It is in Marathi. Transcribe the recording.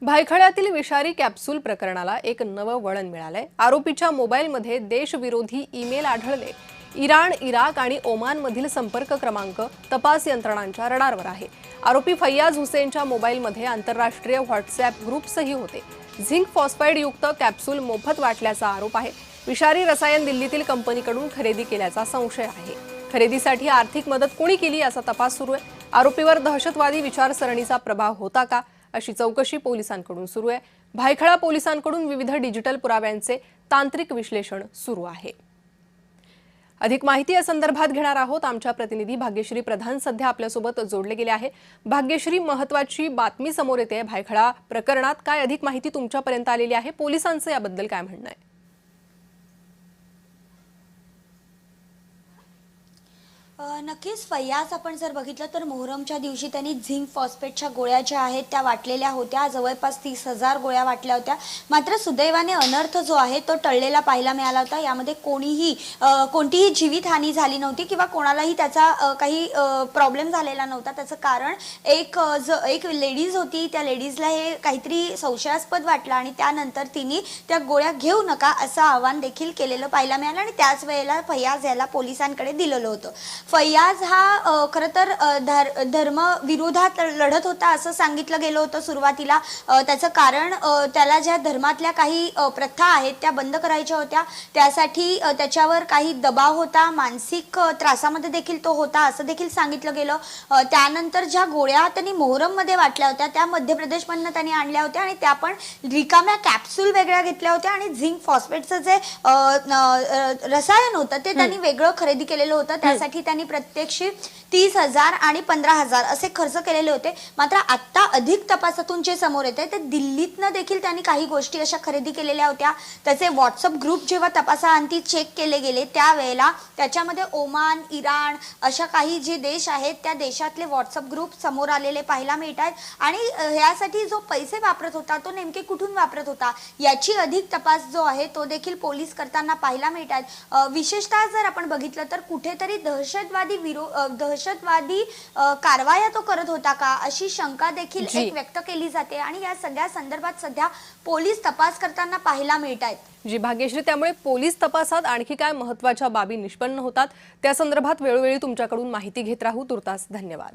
भायखळ्यातील विषारी कॅप्सूल प्रकरणाला एक नवं वळण मिळालंय। आरोपीच्या मोबाईलमध्ये देशविरोधी ईमेल आढळले। इराण, इराक आणि ओमानमधील संपर्क क्रमांक तपास यंत्रणांच्या रडारवर आहे। आरोपी फैयाज हुसेनच्या मोबाईलमध्ये आंतरराष्ट्रीय व्हॉट्सॲप ग्रुप्सही होते। झिंक फॉस्फाईड युक्त कॅप्सूल मोफत वाटल्याचा आरोप आहे। विषारी रसायन दिल्लीतील कंपनीकडून खरेदी केल्याचा संशय आहे। खरेदीसाठी आर्थिक मदत कोणी केली याचा तपास सुरू आहे। आरोपीवर दहशतवादी विचारसरणीचा प्रभाव होता का अशी चौकशी पोलिसांकडून सुरू आहे। भायखळा पोलिसांकडून विविध डिजिटल पुराव्यांचे तांत्रिक विश्लेषण सुरू आहे। अधिक माहिती या संदर्भात घेणार आहोत। आमच्या प्रतिनिधी भाग्यश्री प्रधान सध्या आपल्यासोबत जोडले गेले आहे। भाग्यश्री, महत्त्वाची बातमी समोर येते भायखळा प्रकरणात, काय अधिक माहिती तुमच्यापर्यंत आलेली आहे? पोलिसांचं याबद्दल काय म्हणणं आहे? नक्कीच फैयाज आपण जर बघितलं तर मोहरमच्या दिवशी त्यांनी झिंक फॉस्फेटच्या गोळ्या ज्या आहेत त्या वाटलेल्या होत्या। जवळपास 30,000 गोळ्या वाटल्या होत्या। मात्र सुदैवाने अनर्थ जो आहे तो टळलेला पाहायला मिळाला होता। यामध्ये कोणतीही जीवितहानी झाली नव्हती किंवा कोणालाही त्याचा काही प्रॉब्लेम झालेला नव्हता। त्याचं कारण एक लेडीज होती, त्या लेडीजला हे काहीतरी संशयास्पद वाटलं आणि त्यानंतर तिने त्या गोळ्या घेऊ नका असं आवाहन देखील केलेलं पाहायला मिळालं आणि त्याच वेळेला फैयाज याला पोलिसांकडे दिलेलं होतं। फैयाज हा खरं तर धर्म विरोधात लढत होता असं सांगितलं गेलं होतं सुरुवातीला। त्याचं कारण त्याला ज्या धर्मातल्या काही प्रथा आहेत त्या बंद करायच्या होत्या, त्यासाठी त्याच्यावर काही दबाव होता, मानसिक त्रासामध्ये देखील तो होता असं देखील सांगितलं गेलं। त्यानंतर ज्या गोळ्या त्यांनी मोहरममध्ये वाटल्या होत्या त्या मध्य प्रदेशमधून त्यांनी आणल्या होत्या आणि त्या पण रिकाम्या कॅप्सूल वेगळ्या घेतल्या होत्या आणि झिंक फॉस्फेटचं जे रसायन होतं ते त्यांनी वेगळं खरेदी केलेलं होतं। त्यासाठी त्यांनी प्रत्यक्षी 30,000 आणि 15,000 असे खर्च केलेले होते। मात्र आता अधिक तपासातून जे समोर येते ते दिल्लीतनं देखील त्यांनी काही गोष्टी अशा खरेदी केलेल्या होत्या। त्याचे व्हॉट्सअप ग्रुप जेव्हा तपासाअंती चेक केले गेले त्यावेळेला त्याच्यामध्ये ओमान, इराण अशा काही जे देश आहेत त्या देशातले व्हॉट्सअप ग्रुप समोर आलेले पाहायला मिळतात आणि यासाठी जो पैसे वापरत होता तो नेमके कुठून वापरत होता याची अधिक तपास जो आहे तो देखील पोलीस करताना पाहायला मिळतात। विशेषतः जर आपण बघितलं तर कुठेतरी दहशतवादी कारवाया तो करत होता का अशी शंका देखील एक व्यक्त केली जाते आणि या सगळ्या संदर्भात सध्या पोलीस तपास करताना पाहायला मिळतात। जी भाग्यश्री, त्यामुळे पोलीस तपासात आणखी काय महत्त्वाच्या बाबी निष्पन्न होतात त्या संदर्भात वेळोवेळी तुमच्याकडून माहिती घेत राहू। तुर्तास धन्यवाद।